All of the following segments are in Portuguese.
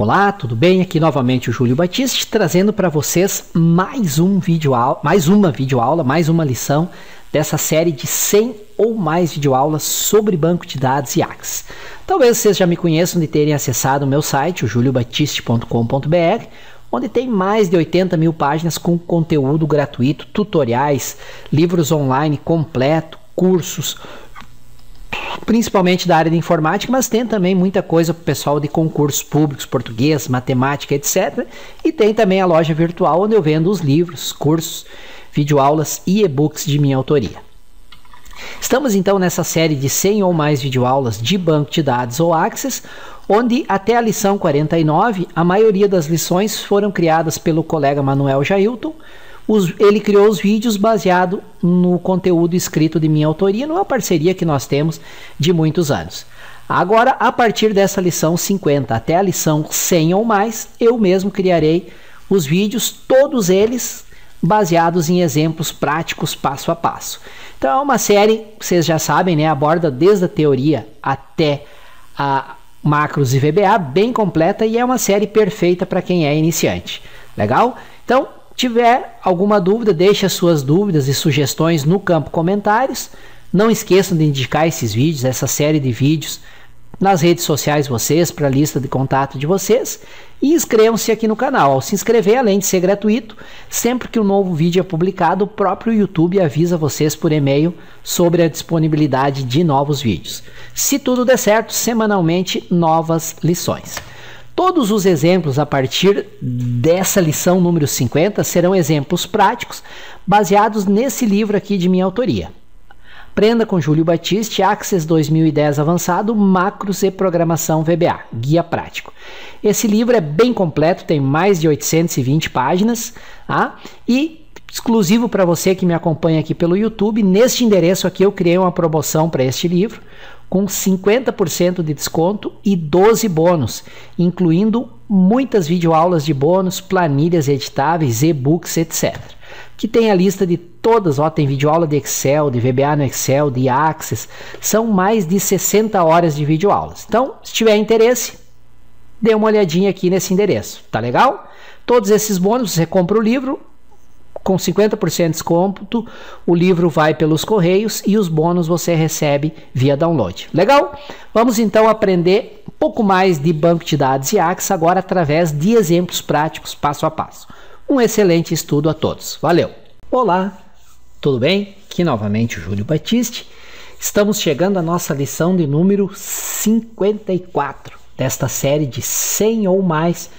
Olá, tudo bem? Aqui novamente o Júlio Batista trazendo para vocês mais uma videoaula, mais uma lição dessa série de 100 ou mais videoaulas sobre banco de dados e Axis. Talvez vocês já me conheçam de terem acessado o meu site, o juliobatiste.com.br, onde tem mais de 80 mil páginas com conteúdo gratuito, tutoriais, livros online completo, cursos, principalmente da área de informática, mas tem também muita coisa para o pessoal de concursos públicos, português, matemática, etc. E tem também a loja virtual, onde eu vendo os livros, cursos, videoaulas e e-books de minha autoria. Estamos então nessa série de 100 ou mais videoaulas de banco de dados ou Axis, onde até a lição 49, a maioria das lições foram criadas pelo colega Manuel Jailton. Ele criou os vídeos baseado no conteúdo escrito de minha autoria, numa parceria que nós temos de muitos anos. Agora, a partir dessa lição 50 até a lição 100 ou mais, eu mesmo criarei os vídeos, todos eles baseados em exemplos práticos passo a passo. Então é uma série, vocês já sabem, né, aborda desde a teoria até a macros e VBA, bem completa, e é uma série perfeita para quem é iniciante. Legal? Então, tiver alguma dúvida, deixe as suas dúvidas e sugestões no campo comentários. Não esqueçam de indicar esses vídeos, essa série de vídeos, nas redes sociais vocês, para a lista de contato de vocês. E inscrevam-se aqui no canal. Ao se inscrever, além de ser gratuito, sempre que um novo vídeo é publicado, o próprio YouTube avisa vocês por e-mail sobre a disponibilidade de novos vídeos. Se tudo der certo, semanalmente novas lições. Todos os exemplos a partir dessa lição número 50 serão exemplos práticos baseados nesse livro aqui de minha autoria. Aprenda com Júlio Batiste, Axis 2010 Avançado, Macros e Programação VBA, Guia Prático. Esse livro é bem completo, tem mais de 820 páginas, tá? E exclusivo para você que me acompanha aqui pelo YouTube, neste endereço aqui eu criei uma promoção para este livro, com 50% de desconto e 12 bônus, incluindo muitas videoaulas de bônus, planilhas editáveis, e-books, etc. Que tem a lista de todas, ó, tem videoaula de Excel, de VBA no Excel, de Axis, são mais de 60 horas de videoaulas. Então, se tiver interesse, dê uma olhadinha aqui nesse endereço, tá legal? Todos esses bônus, você compra o livro, com 50% de desconto, o livro vai pelos correios e os bônus você recebe via download. Legal? Vamos então aprender um pouco mais de banco de dados e Axis agora através de exemplos práticos passo a passo. Um excelente estudo a todos. Valeu! Olá, tudo bem? Aqui novamente o Júlio Batiste. Estamos chegando à nossa lição de número 54 desta série de 100 ou mais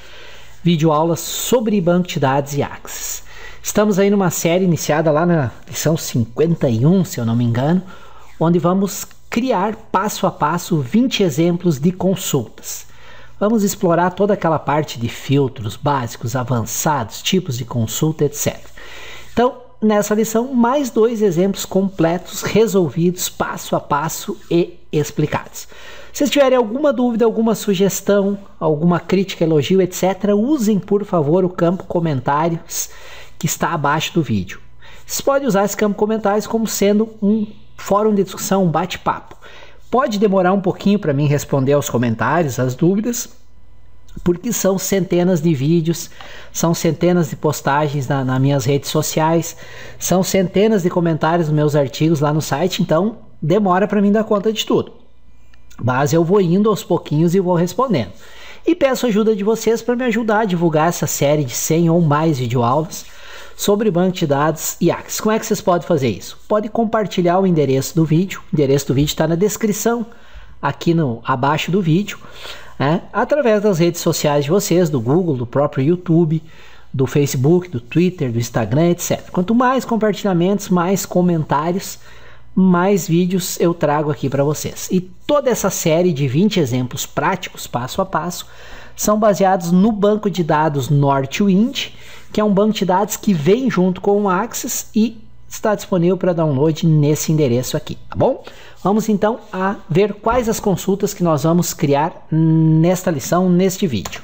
videoaulas sobre banco de dados e Axis. Estamos aí numa série iniciada lá na lição 51, se eu não me engano, onde vamos criar passo a passo 20 exemplos de consultas. Vamos explorar toda aquela parte de filtros básicos, avançados, tipos de consulta, etc. Então, nessa lição, mais 2 exemplos completos, resolvidos, passo a passo e explicados. Se vocês tiverem alguma dúvida, alguma sugestão, alguma crítica, elogio, etc., usem, por favor, o campo comentários que está abaixo do vídeo. Vocês podem usar esse campo comentários como sendo um fórum de discussão, um bate-papo. Pode demorar um pouquinho para mim responder aos comentários, às dúvidas, porque são centenas de vídeos, são centenas de postagens nas minhas redes sociais, são centenas de comentários nos meus artigos lá no site, então demora para mim dar conta de tudo. Mas eu vou indo aos pouquinhos e vou respondendo. E peço a ajuda de vocês para me ajudar a divulgar essa série de 100 ou mais videoaulas sobre banco de dados e Axis. Como é que vocês podem fazer isso? Pode compartilhar o endereço do vídeo. O endereço do vídeo está na descrição, aqui abaixo do vídeo, né? Através das redes sociais de vocês, do Google, do próprio YouTube, do Facebook, do Twitter, do Instagram, etc. Quanto mais compartilhamentos, mais comentários, mais vídeos eu trago aqui para vocês. E toda essa série de 20 exemplos práticos, passo a passo, são baseados no banco de dados Northwind, que é um banco de dados que vem junto com o Axis e está disponível para download nesse endereço aqui, tá bom? Vamos então a ver quais as consultas que nós vamos criar nesta lição, neste vídeo.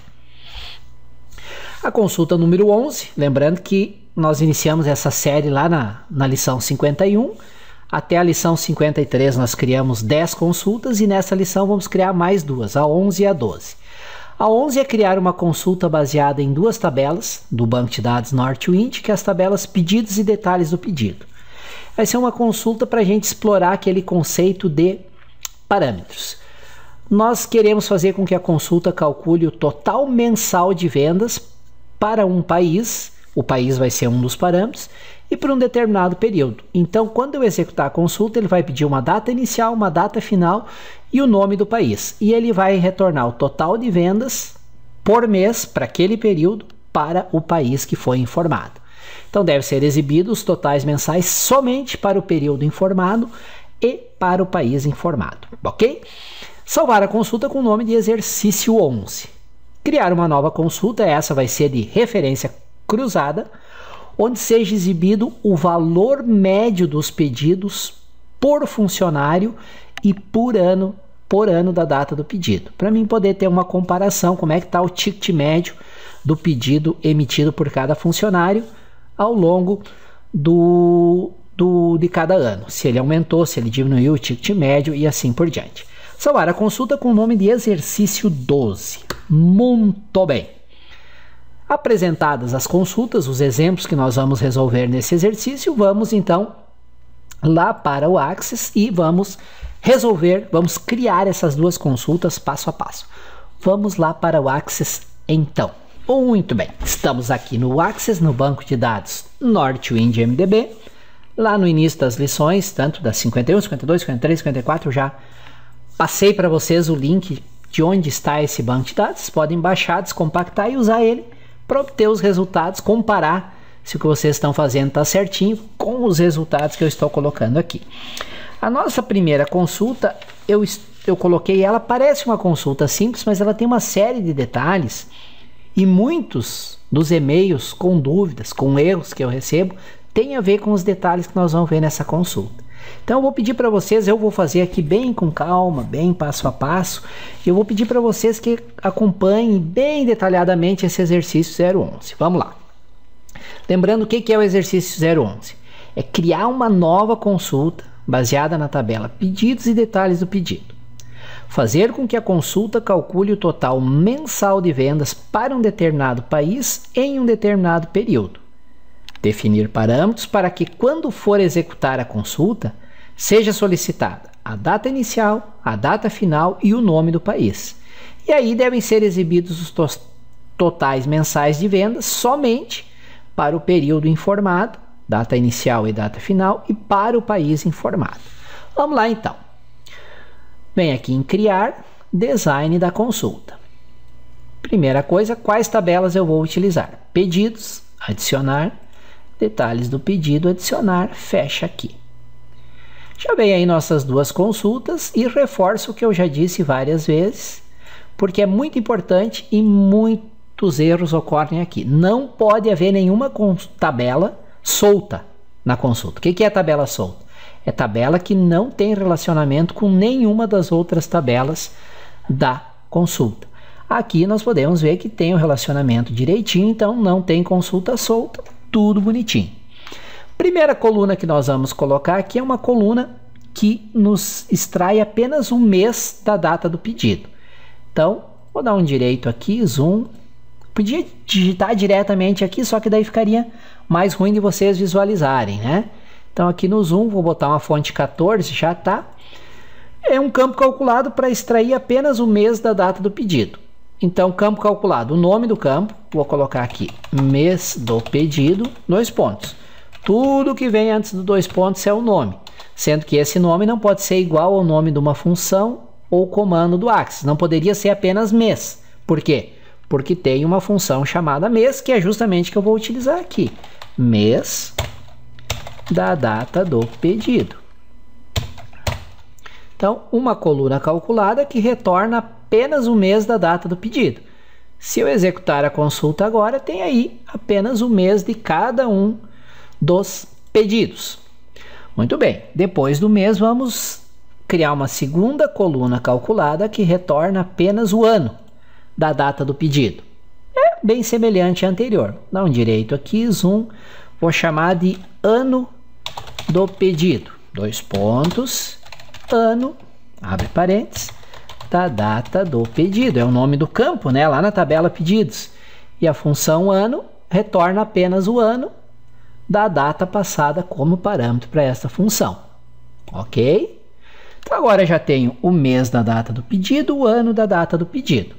A consulta número 11, lembrando que nós iniciamos essa série lá na lição 51, até a lição 53 nós criamos 10 consultas e nessa lição vamos criar mais 2, a 11 e a 12. A 11 é criar uma consulta baseada em duas tabelas do banco de dados Northwind, que é as tabelas pedidos e detalhes do pedido. Vai ser uma consulta para a gente explorar aquele conceito de parâmetros. Nós queremos fazer com que a consulta calcule o total mensal de vendas para um país, o país vai ser um dos parâmetros, e por um determinado período. Então, quando eu executar a consulta, ele vai pedir uma data inicial, uma data final e o nome do país. E ele vai retornar o total de vendas por mês para aquele período para o país que foi informado. Então, deve ser exibido os totais mensais somente para o período informado e para o país informado, ok? Salvar a consulta com o nome de exercício 11. Criar uma nova consulta, essa vai ser de referência cruzada, onde seja exibido o valor médio dos pedidos por funcionário e por ano da data do pedido. Para mim poder ter uma comparação, como é que está o ticket médio do pedido emitido por cada funcionário ao longo de cada ano. Se ele aumentou, se ele diminuiu o ticket médio e assim por diante. Salvar a consulta com o nome de exercício 12. Muito bem. Apresentadas as consultas, os exemplos que nós vamos resolver nesse exercício, vamos então lá para o Access e vamos resolver, vamos criar essas duas consultas passo a passo. Vamos lá para o Access então. Muito bem, estamos aqui no Access, no banco de dados Northwind MDB. Lá no início das lições, tanto das 51, 52, 53, 54, eu já passei para vocês o link de onde está esse banco de dados. Vocês podem baixar, descompactar e usar ele para obter os resultados, comparar se o que vocês estão fazendo está certinho com os resultados que eu estou colocando aqui. A nossa primeira consulta, eu coloquei ela, parece uma consulta simples, mas ela tem uma série de detalhes e muitos dos e-mails com dúvidas, com erros que eu recebo, tem a ver com os detalhes que nós vamos ver nessa consulta. Então eu vou pedir para vocês, eu vou fazer aqui bem com calma, bem passo a passo, eu vou pedir para vocês que acompanhem bem detalhadamente esse exercício 011. Vamos lá. Lembrando o que é o exercício 011? É criar uma nova consulta baseada na tabela pedidos e detalhes do pedido. Fazer com que a consulta calcule o total mensal de vendas para um determinado país em um determinado período. Definir parâmetros para que, quando for executar a consulta, seja solicitada a data inicial, a data final e o nome do país. E aí devem ser exibidos os totais mensais de vendas somente para o período informado, data inicial e data final, e para o país informado. Vamos lá então. Vem aqui em criar, design da consulta. Primeira coisa, quais tabelas eu vou utilizar? Pedidos, adicionar, detalhes do pedido, adicionar, fecha aqui. Já vem aí nossas duas consultas e reforço o que eu já disse várias vezes, porque é muito importante e muitos erros ocorrem aqui. Não pode haver nenhuma tabela solta na consulta. O que é tabela solta? É tabela que não tem relacionamento com nenhuma das outras tabelas da consulta. Aqui nós podemos ver que tem o relacionamento direitinho, então não tem consulta solta, tudo bonitinho. Primeira coluna que nós vamos colocar aqui é uma coluna que nos extrai apenas um mês da data do pedido. Então, vou dar um direito aqui, zoom. Podia digitar diretamente aqui, só que daí ficaria mais ruim de vocês visualizarem, né? Então aqui no zoom, vou botar uma fonte 14, já tá. É um campo calculado para extrair apenas o mês da data do pedido. Então, campo calculado, o nome do campo, vou colocar aqui, mês do pedido, 2 pontos. Tudo que vem antes do 2 pontos é o nome, sendo que esse nome não pode ser igual ao nome de uma função ou comando do Access. Não poderia ser apenas mês. Por quê? Porque tem uma função chamada mês, que é justamente que eu vou utilizar aqui. Mês da data do pedido. Então, uma coluna calculada que retorna apenas o mês da data do pedido. Se eu executar a consulta agora, tem aí apenas o mês de cada um dos pedidos. Muito bem, depois do mês vamos criar uma segunda coluna calculada que retorna apenas o ano da data do pedido. É bem semelhante à anterior. Dá um direito aqui, zoom, vou chamar de ano do pedido. 2 pontos, ano, abre parênteses, da data do pedido. É o nome do campo, né? Lá na tabela pedidos. E a função ano retorna apenas o ano da data passada como parâmetro para essa função. Ok? Então agora já tenho o mês da data do pedido, o ano da data do pedido.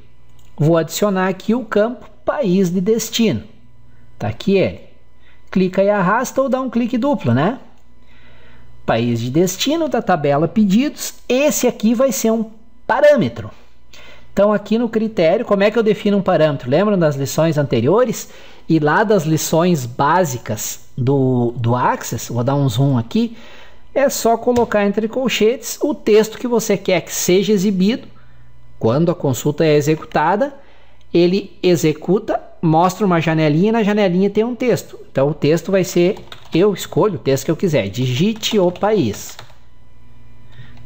Vou adicionar aqui o campo país de destino. Tá aqui ele. Clica e arrasta ou dá um clique duplo, né? País de destino da tabela pedidos. Esse aqui vai ser um parâmetro. Então aqui no critério, como é que eu defino um parâmetro? Lembram das lições anteriores? E lá das lições básicas do Access, vou dar um zoom aqui, é só colocar entre colchetes o texto que você quer que seja exibido. Quando a consulta é executada, ele executa, mostra uma janelinha e na janelinha tem um texto. Então o texto vai ser, eu escolho o texto que eu quiser, digite o país.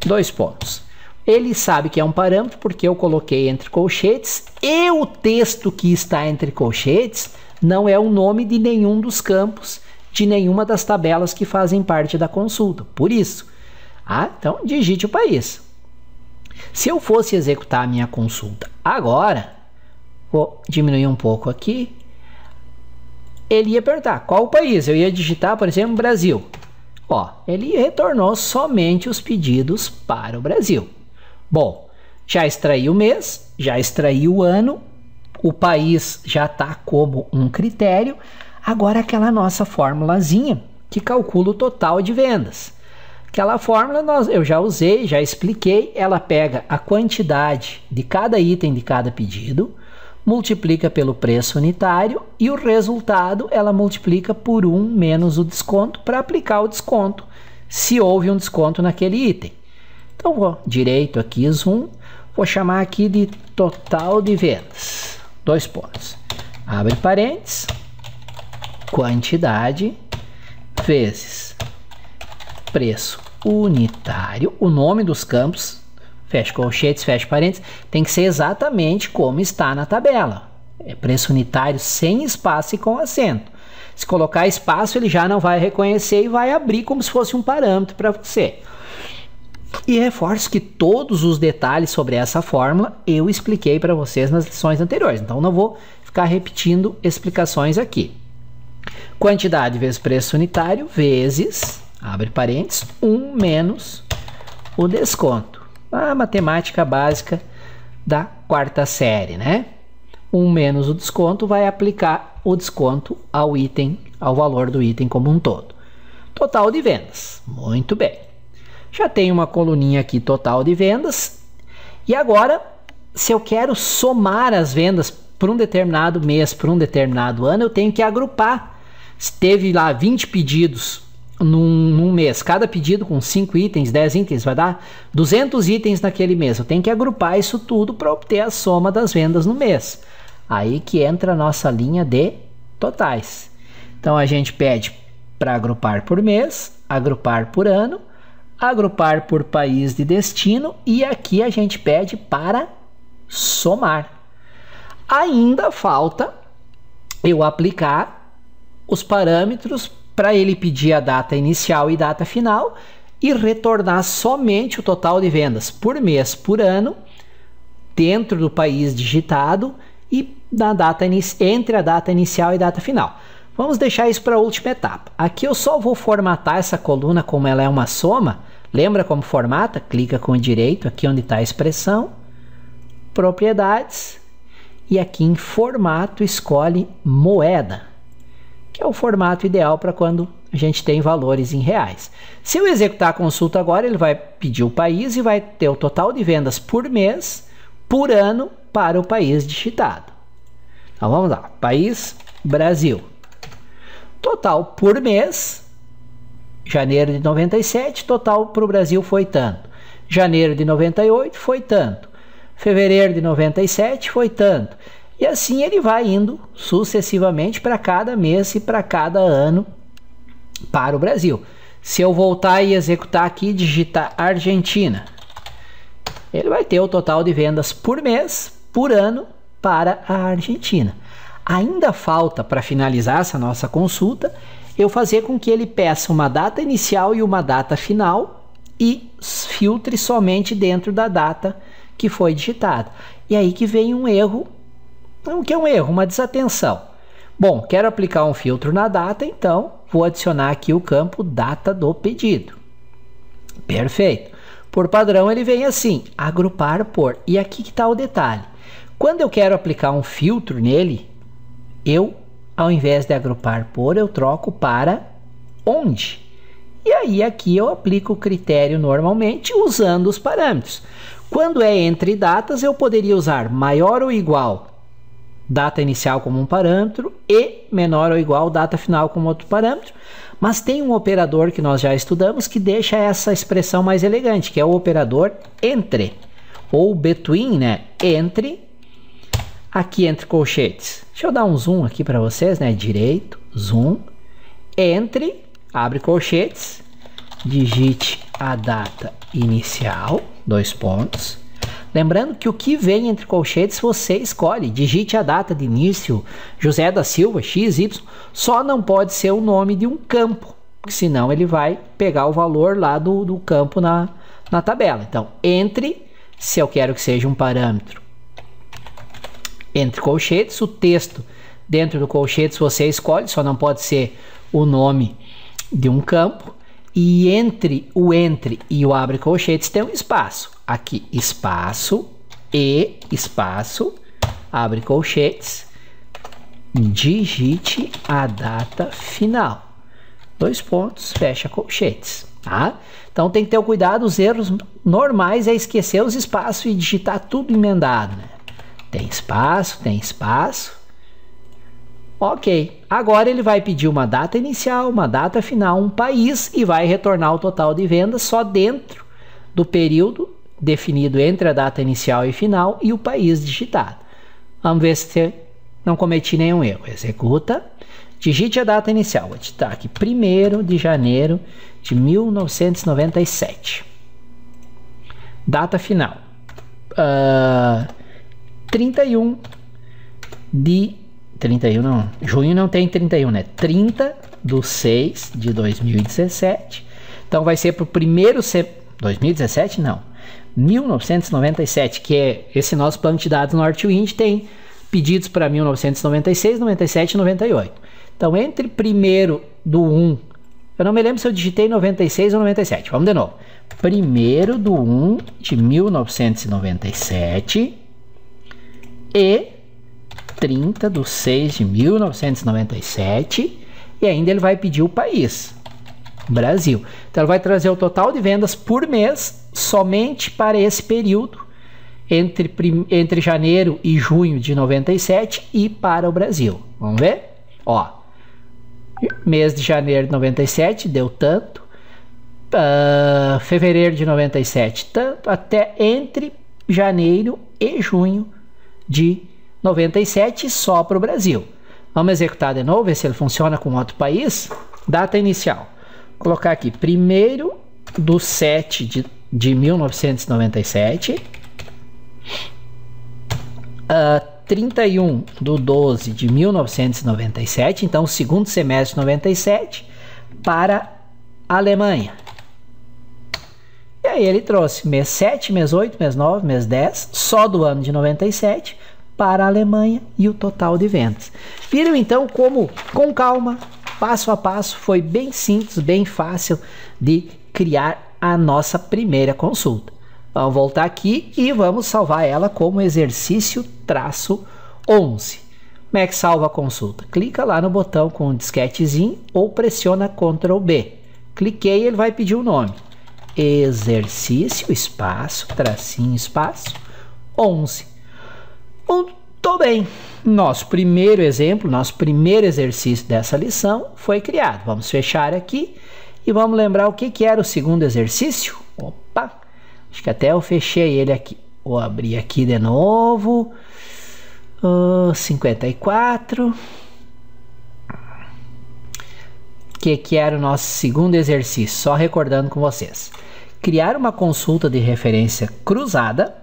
2 pontos. Ele sabe que é um parâmetro porque eu coloquei entre colchetes e o texto que está entre colchetes não é o nome de nenhum dos campos, de nenhuma das tabelas que fazem parte da consulta. Por isso, então digite o país. Se eu fosse executar a minha consulta agora, vou diminuir um pouco aqui, ele ia perguntar qual o país. Eu ia digitar, por exemplo, Brasil. Ó, ele retornou somente os pedidos para o Brasil. Bom, já extraí o mês, já extraí o ano, o país já está como um critério. Agora aquela nossa formulazinha que calcula o total de vendas. Aquela fórmula eu já usei, já expliquei. Ela pega a quantidade de cada item de cada pedido, multiplica pelo preço unitário e o resultado ela multiplica por 1 menos o desconto para aplicar o desconto, se houve um desconto naquele item. Então vou direito aqui, zoom, vou chamar aqui de total de vendas. 2 pontos. Abre parênteses, quantidade vezes preço unitário, o nome dos campos, fecha colchetes, fecha parênteses, tem que ser exatamente como está na tabela. É preço unitário sem espaço e com acento. Se colocar espaço, ele já não vai reconhecer e vai abrir como se fosse um parâmetro para você. E reforço que todos os detalhes sobre essa fórmula eu expliquei para vocês nas lições anteriores. Então não vou ficar repetindo explicações aqui. Quantidade vezes preço unitário vezes, abre parênteses, 1 menos o desconto. A matemática básica da 4ª série, né? 1 menos o desconto vai aplicar o desconto ao item, ao valor do item como um todo. Total de vendas. Muito bem. Já tem uma coluninha aqui, total de vendas. E agora, se eu quero somar as vendas para um determinado mês, para um determinado ano, eu tenho que agrupar. Se teve lá 20 pedidos num mês, cada pedido com 5 itens, 10 itens, vai dar 200 itens naquele mês. Eu tenho que agrupar isso tudo para obter a soma das vendas no mês. Aí que entra a nossa linha de totais. Então a gente pede para agrupar por mês, agrupar por ano, agrupar por país de destino e aqui a gente pede para somar. Ainda falta eu aplicar os parâmetros para ele pedir a data inicial e data final e retornar somente o total de vendas por mês, por ano, dentro do país digitado e na data entre a data inicial e data final. Vamos deixar isso para a última etapa. Aqui eu só vou formatar essa coluna como ela é uma soma. Lembra como formata? Clica com o direito aqui onde está a expressão, propriedades, e aqui em formato escolhe moeda, que é o formato ideal para quando a gente tem valores em reais. Se eu executar a consulta agora, ele vai pedir o país e vai ter o total de vendas por mês, por ano, para o país digitado. Então vamos lá, país Brasil. Total por mês, janeiro de 97, total para o Brasil foi tanto. Janeiro de 98 foi tanto. Fevereiro de 97 foi tanto. E assim ele vai indo sucessivamente para cada mês e para cada ano para o Brasil. Se eu voltar e executar aqui, digitar Argentina, ele vai ter o total de vendas por mês, por ano para a Argentina. Ainda falta para finalizar essa nossa consulta eu fazer com que ele peça uma data inicial e uma data final e filtre somente dentro da data que foi digitado. E aí que vem um erro. O que é um erro? Uma desatenção. Bom, quero aplicar um filtro na data, então vou adicionar aqui o campo data do pedido. Perfeito. Por padrão ele vem assim, agrupar por. E aqui que está o detalhe. Quando eu quero aplicar um filtro nele, eu, ao invés de agrupar por, eu troco para onde. E aí aqui eu aplico o critério normalmente usando os parâmetros. Quando é entre datas, eu poderia usar maior ou igual data inicial como um parâmetro e menor ou igual data final como outro parâmetro. Mas tem um operador que nós já estudamos que deixa essa expressão mais elegante, que é o operador entre, ou between, né? Entre, aqui entre colchetes. Deixa eu dar um zoom aqui para vocês, né? Direito, zoom, entre, abre colchetes, digite a data inicial, 2 pontos. Lembrando que o que vem entre colchetes você escolhe, digite a data de início, José da Silva, XY, só não pode ser o nome de um campo, porque senão ele vai pegar o valor lá do campo na tabela. Então, entre, se eu quero que seja um parâmetro, entre colchetes, o texto dentro do colchetes você escolhe, só não pode ser o nome de um campo. E entre o entre e o abre colchetes tem um espaço. Aqui, espaço e espaço, abre colchetes, digite a data final. 2 pontos, fecha colchetes. Tá? Então tem que ter o cuidado, os erros normais é esquecer os espaços e digitar tudo emendado. Né? Tem espaço. Ok, agora ele vai pedir uma data inicial, uma data final, um país e vai retornar o total de vendas só dentro do período definido entre a data inicial e final e o país digitado. Vamos ver se não cometi nenhum erro. Executa, digite a data inicial. Vou digitar aqui 1º de janeiro de 1997. Data final. 31 não, junho não tem 31, né? 30/6 de 2017. Então vai ser para o primeiro 2017 não, 1997, que é esse nosso banco de dados Northwind, tem pedidos para 1996, 97 e 98. Então entre 1º/1, eu não me lembro se eu digitei 96 ou 97, vamos de novo. 1º/1 de 1997 e 30/6 de 1997, e ainda ele vai pedir o país, Brasil. Então ele vai trazer o total de vendas por mês somente para esse período entre janeiro e junho de 97 e para o Brasil. Vamos ver? Ó, mês de janeiro de 97 deu tanto, fevereiro de 97 tanto, até entre janeiro e junho de 97 só para o Brasil. Vamos executar de novo, ver se ele funciona com outro país. Data inicial. Vou colocar aqui 1º/7 de 1997. 31/12 de 1997. Então, segundo semestre de 97 para a Alemanha. E aí ele trouxe mês 7, mês 8, mês 9, mês 10, só do ano de 97 para a Alemanha e o total de vendas. Viram então como, com calma, passo a passo, foi bem simples, bem fácil de criar a nossa primeira consulta. Vamos voltar aqui e vamos salvar ela como exercício -11. Como é que salva a consulta? Clica lá no botão com o disquetezinho ou pressiona Ctrl B. Cliquei e ele vai pedir o nome. Exercício, espaço, tracinho, espaço, 11. Muito bem, nosso primeiro exemplo, nosso primeiro exercício dessa lição foi criado. Vamos fechar aqui e vamos lembrar o que era o segundo exercício. Opa, acho que até eu fechei ele aqui. Vou abrir aqui de novo. 54. O que era o nosso segundo exercício? Só recordando com vocês. Criar uma consulta de referência cruzada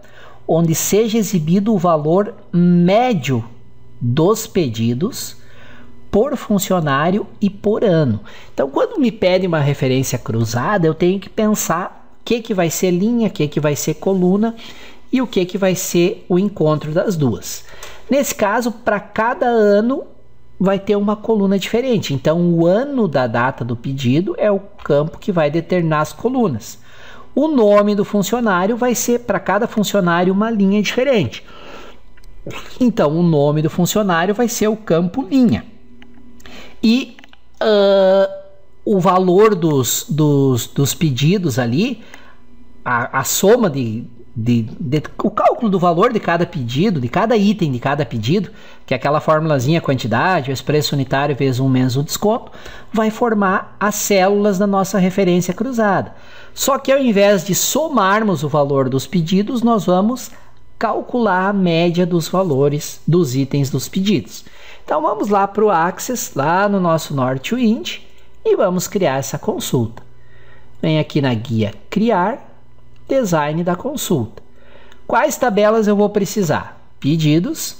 onde seja exibido o valor médio dos pedidos por funcionário e por ano. Então, quando me pede uma referência cruzada, eu tenho que pensar o que vai ser linha, o que vai ser coluna, e o que vai ser o encontro das duas. Nesse caso, para cada ano vai ter uma coluna diferente. Então, o ano da data do pedido é o campo que vai determinar as colunas. O nome do funcionário vai ser, para cada funcionário, uma linha diferente. Então, o nome do funcionário vai ser o campo linha. E o valor dos pedidos ali, a soma o cálculo do valor de cada pedido, de cada item de cada pedido, que é aquela formulazinha quantidade, o expresso unitário vezes 1 menos o desconto, vai formar as células da nossa referência cruzada. Só que ao invés de somarmos o valor dos pedidos, nós vamos calcular a média dos valores dos itens dos pedidos. Então vamos lá para o Access, lá no nosso Northwind, e vamos criar essa consulta. Vem aqui na guia Criar, Design da consulta. Quais tabelas eu vou precisar? Pedidos,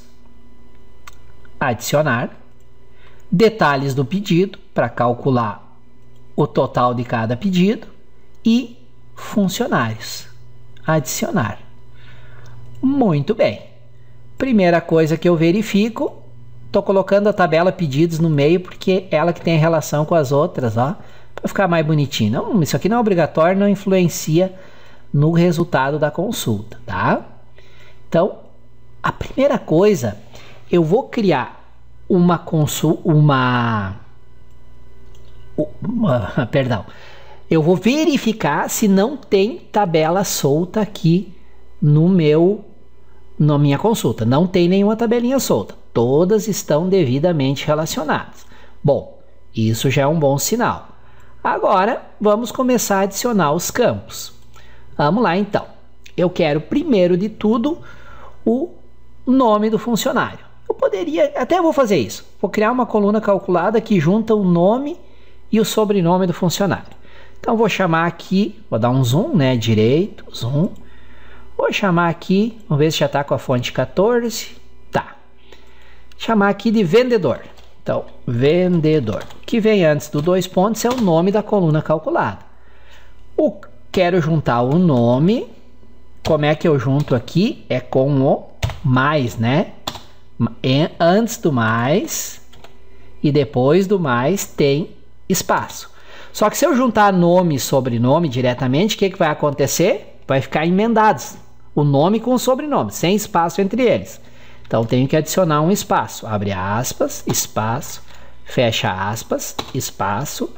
adicionar, detalhes do pedido, para calcular o total de cada pedido, e funcionários, adicionar. Muito bem. Primeira coisa que eu verifico, estou colocando a tabela pedidos no meio, porque ela que tem relação com as outras, ó, para ficar mais bonitinho. Não, isso aqui não é obrigatório, não influencia no resultado da consulta, tá? Então, a primeira coisa, eu vou criar eu vou verificar se não tem tabela solta aqui na minha consulta. Não tem nenhuma tabelinha solta. Todas estão devidamente relacionadas. Bom, isso já é um bom sinal. Agora, vamos começar a adicionar os campos. Vamos lá, então. Eu quero, primeiro de tudo, o nome do funcionário. Eu poderia, até vou fazer isso. Vou criar uma coluna calculada que junta o nome e o sobrenome do funcionário. Então, vou chamar aqui, vou dar um zoom, né? Direito, zoom. Vou chamar aqui, vamos ver se já está com a fonte 14. Tá. Chamar aqui de vendedor. Então, vendedor. O que vem antes do 2 pontos é o nome da coluna calculada. Quero juntar o nome. Como é que eu junto aqui? É com o mais, né? Antes do mais e depois do mais tem espaço. Só que se eu juntar nome e sobrenome diretamente, o que vai acontecer? Vai ficar emendados. O nome com o sobrenome, sem espaço entre eles. Então, tenho que adicionar um espaço. Abre aspas, espaço, fecha aspas, espaço,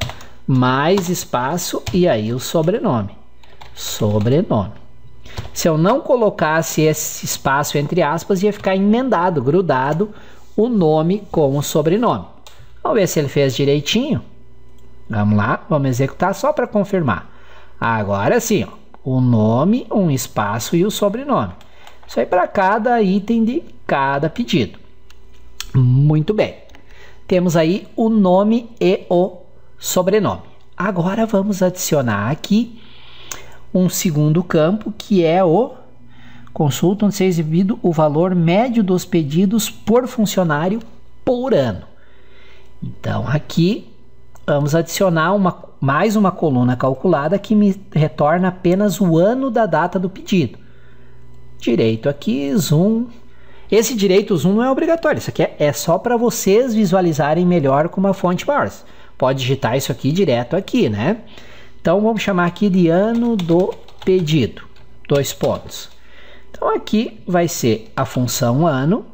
mais espaço e aí o sobrenome. Sobrenome. Se eu não colocasse esse espaço entre aspas, ia ficar emendado, grudado, o nome com o sobrenome. Vamos ver se ele fez direitinho. Vamos lá, vamos executar só para confirmar. Agora sim, ó, o nome, um espaço e o sobrenome. Isso aí para cada item de cada pedido. Muito bem. Temos aí o nome e o sobrenome. Agora vamos adicionar aqui um segundo campo, que é o consulta onde seja exibido o valor médio dos pedidos por funcionário por ano. Então, aqui vamos adicionar mais uma coluna calculada que me retorna apenas o ano da data do pedido. Direito aqui, zoom. Esse direito zoom não é obrigatório, isso aqui é só para vocês visualizarem melhor com uma fonte maior. Pode digitar isso aqui direto aqui, né? Então, vamos chamar aqui de ano do pedido. 2 pontos. Então, aqui vai ser a função ano,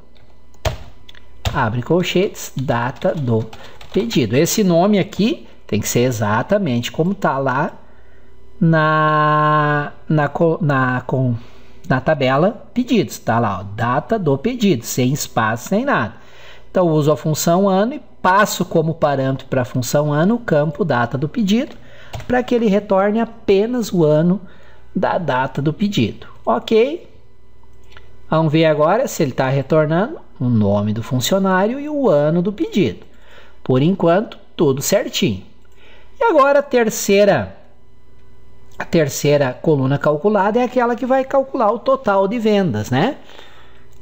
abre colchetes, data do pedido. Esse nome aqui tem que ser exatamente como está lá na tabela pedidos. Está lá, ó, data do pedido, sem espaço, sem nada. Então, uso a função ano e passo como parâmetro para a função ano o campo data do pedido, para que ele retorne apenas o ano da data do pedido. Ok? Vamos ver agora se ele está retornando o nome do funcionário e o ano do pedido. Por enquanto, tudo certinho. E agora a terceira coluna calculada é aquela que vai calcular o total de vendas, né?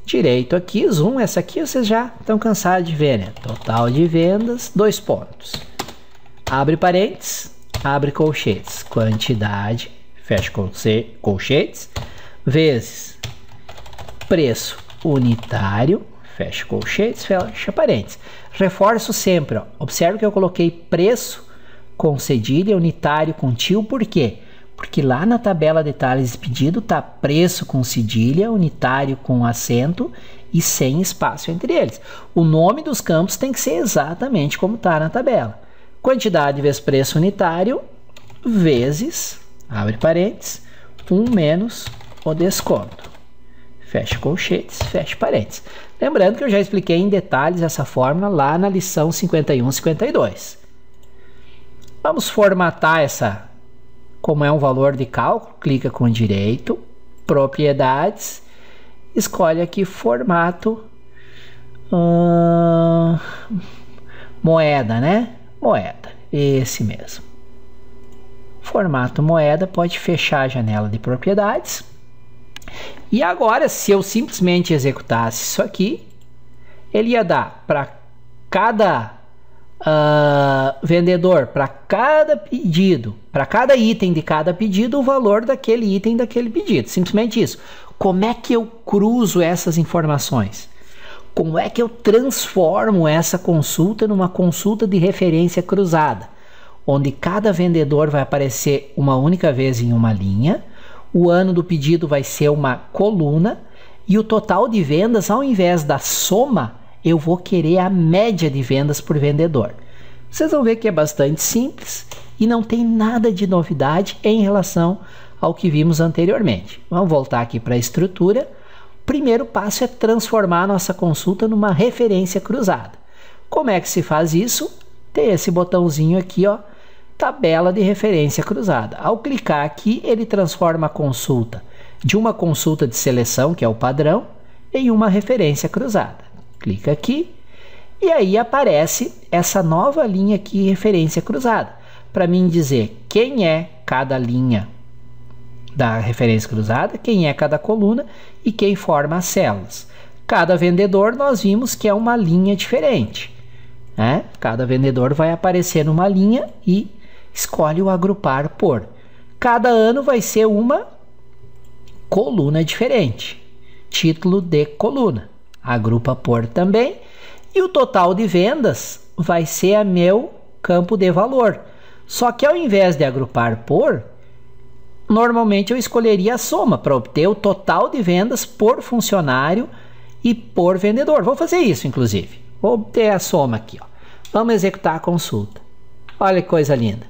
Direito aqui, zoom, essa aqui vocês já estão cansados de ver, né? Total de vendas, 2 pontos. Abre parênteses, abre colchetes, quantidade, fecha colchetes, vezes preço unitário, fecha colchetes, fecha parênteses. Reforço sempre, ó, observe que eu coloquei preço com cedilha, unitário com tio, por quê? Porque lá na tabela detalhes de pedido está preço com cedilha, unitário com acento e sem espaço entre eles. O nome dos campos tem que ser exatamente como está na tabela. Quantidade vezes preço unitário, vezes, abre parênteses, 1 menos o desconto. Fecha colchetes, fecha parênteses. Lembrando que eu já expliquei em detalhes essa fórmula lá na lição 51 e 52. Vamos formatar essa, como é um valor de cálculo, clica com direito, propriedades, escolhe aqui formato, moeda, né? Moeda, esse mesmo. Formato moeda, pode fechar a janela de propriedades. E agora, se eu simplesmente executasse isso aqui, ele ia dar para cada vendedor, para cada pedido, para cada item de cada pedido, o valor daquele item daquele pedido. Simplesmente isso. Como é que eu cruzo essas informações? Como é que eu transformo essa consulta numa consulta de referência cruzada? Onde cada vendedor vai aparecer uma única vez em uma linha, o ano do pedido vai ser uma coluna e o total de vendas, ao invés da soma, eu vou querer a média de vendas por vendedor. Vocês vão ver que é bastante simples e não tem nada de novidade em relação ao que vimos anteriormente. Vamos voltar aqui para a estrutura. O primeiro passo é transformar a nossa consulta numa referência cruzada. Como é que se faz isso? Tem esse botãozinho aqui, ó, tabela de referência cruzada. Ao clicar aqui, ele transforma a consulta de uma consulta de seleção, que é o padrão, em uma referência cruzada. Clica aqui e aí aparece essa nova linha aqui, referência cruzada, para mim dizer quem é cada linha da referência cruzada, quem é cada coluna e quem forma as células. Cada vendedor nós vimos que é uma linha diferente, né? Cada vendedor vai aparecer numa linha e escolhe o agrupar por. Cada ano vai ser uma coluna diferente, título de coluna, agrupa por também, e o total de vendas vai ser a meu campo de valor. Só que ao invés de agrupar por, normalmente eu escolheria a soma para obter o total de vendas por funcionário e por vendedor. Vou fazer isso, inclusive. Vou obter a soma aqui, ó. Vamos executar a consulta. Olha que coisa linda.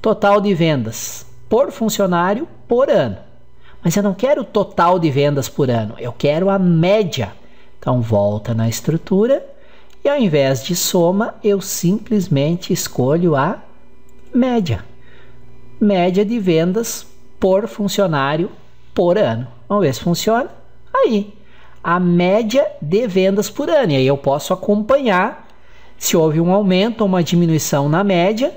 Total de vendas por funcionário por ano. Mas eu não quero o total de vendas por ano, eu quero a média. Então volta na estrutura e ao invés de soma, eu simplesmente escolho a média. Média de vendas por funcionário por ano. Vamos ver se funciona. Aí, a média de vendas por ano. E aí eu posso acompanhar se houve um aumento ou uma diminuição na média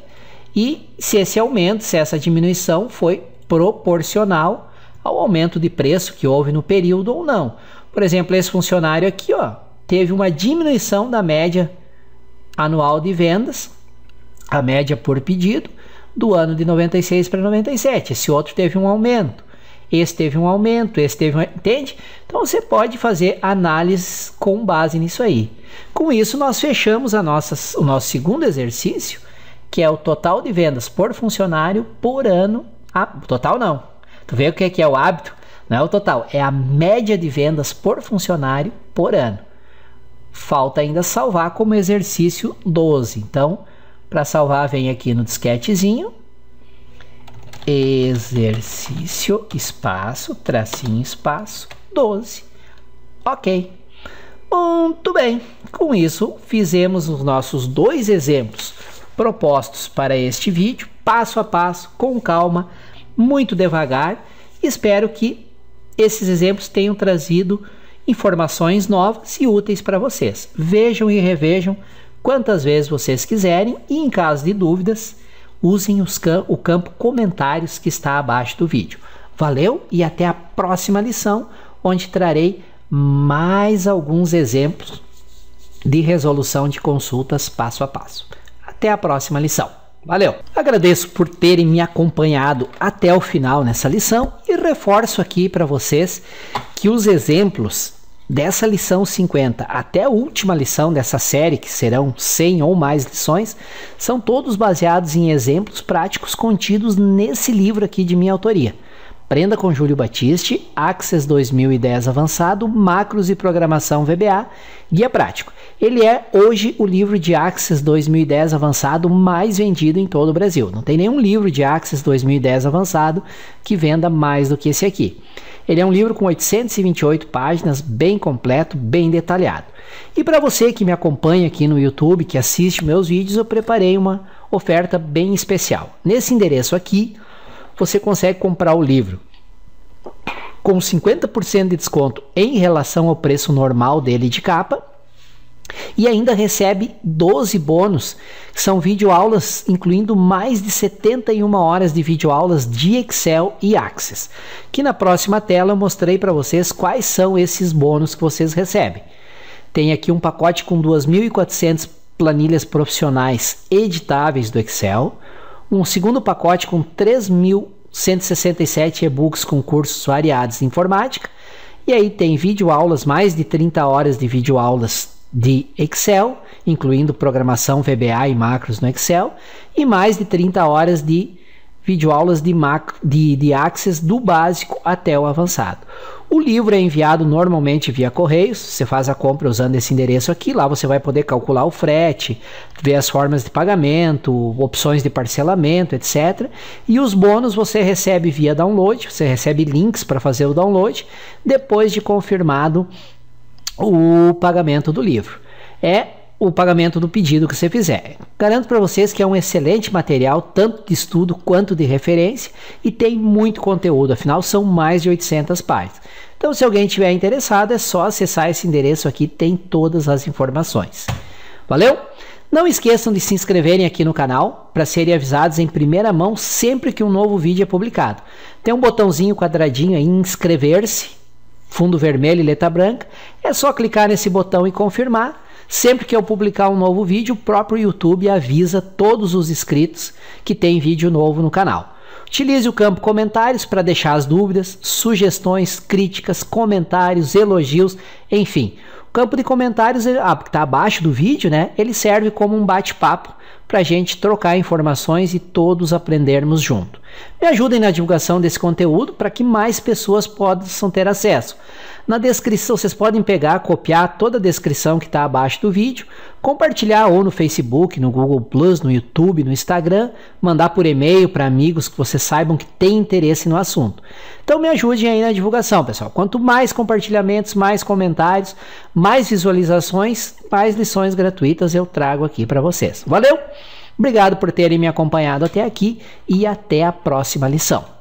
e se esse aumento, se essa diminuição foi proporcional ao aumento de preço que houve no período ou não. Por exemplo, esse funcionário aqui, ó, teve uma diminuição da média anual de vendas, a média por pedido, do ano de 96 para 97. Esse outro teve um aumento, esse teve um aumento, esse teve um... Entende? Então você pode fazer análises com base nisso aí. Com isso, nós fechamos o nosso segundo exercício, que é o total de vendas por funcionário por ano. Total não. Tu vê o que é o hábito? Não é o total, é a média de vendas por funcionário por ano. Falta ainda salvar como exercício 12. Então, para salvar, vem aqui no disquetezinho, exercício, espaço, tracinho, espaço, 12. Ok. Muito bem. Com isso, fizemos os nossos 2 exemplos propostos para este vídeo, passo a passo, com calma, muito devagar. Espero que esses exemplos tenham trazido informações novas e úteis para vocês. Vejam e revejam quantas vezes vocês quiserem e, em caso de dúvidas, usem o campo comentários que está abaixo do vídeo. Valeu e até a próxima lição, onde trarei mais alguns exemplos de resolução de consultas passo a passo. Até a próxima lição. Valeu! Agradeço por terem me acompanhado até o final nessa lição e reforço aqui para vocês que os exemplos dessa lição 50 até a última lição dessa série, que serão 100 ou mais lições, são todos baseados em exemplos práticos contidos nesse livro aqui de minha autoria. Aprenda com Júlio Battisti, Access 2010 Avançado, Macros e Programação VBA, Guia Prático. Ele é hoje o livro de Access 2010 Avançado mais vendido em todo o Brasil. Não tem nenhum livro de Access 2010 Avançado que venda mais do que esse aqui. Ele é um livro com 828 páginas, bem completo, bem detalhado. E para você que me acompanha aqui no YouTube, que assiste meus vídeos, eu preparei uma oferta bem especial. Nesse endereço aqui, você consegue comprar o livro com 50% de desconto em relação ao preço normal dele de capa e ainda recebe 12 bônus, que são videoaulas, incluindo mais de 71 horas de videoaulas de Excel e Access, que na próxima tela eu mostrei para vocês quais são esses bônus que vocês recebem. Tem aqui um pacote com 2.400 planilhas profissionais editáveis do Excel, um segundo pacote com 3.167 e-books com cursos variados de informática, e aí tem videoaulas, mais de 30 horas de videoaulas de Excel, incluindo programação VBA e macros no Excel, e mais de 30 horas de videoaulas de Access do básico até o avançado. O livro é enviado normalmente via correios, você faz a compra usando esse endereço aqui, lá você vai poder calcular o frete, ver as formas de pagamento, opções de parcelamento, etc. E os bônus você recebe via download, você recebe links para fazer o download, depois de confirmado o pagamento do livro. É o pagamento do pedido que você fizer. Garanto para vocês que é um excelente material, tanto de estudo quanto de referência, e tem muito conteúdo, afinal são mais de 800 páginas. Então, se alguém estiver interessado, é só acessar esse endereço aqui, tem todas as informações. Valeu? Não esqueçam de se inscreverem aqui no canal para serem avisados em primeira mão sempre que um novo vídeo é publicado. Tem um botãozinho quadradinho aí, inscrever-se, fundo vermelho e letra branca. É só clicar nesse botão e confirmar. Sempre que eu publicar um novo vídeo, o próprio YouTube avisa todos os inscritos que tem vídeo novo no canal. Utilize o campo comentários para deixar as dúvidas, sugestões, críticas, comentários, elogios, enfim. O campo de comentários, que está abaixo do vídeo, né, ele serve como um bate-papo para a gente trocar informações e todos aprendermos junto. Me ajudem na divulgação desse conteúdo para que mais pessoas possam ter acesso. Na descrição, vocês podem pegar, copiar toda a descrição que está abaixo do vídeo, compartilhar ou no Facebook, no Google+, no YouTube, no Instagram, mandar por e-mail para amigos que vocês saibam que têm interesse no assunto. Então me ajudem aí na divulgação, pessoal. Quanto mais compartilhamentos, mais comentários, mais visualizações, mais lições gratuitas eu trago aqui para vocês. Valeu? Obrigado por terem me acompanhado até aqui e até a próxima lição.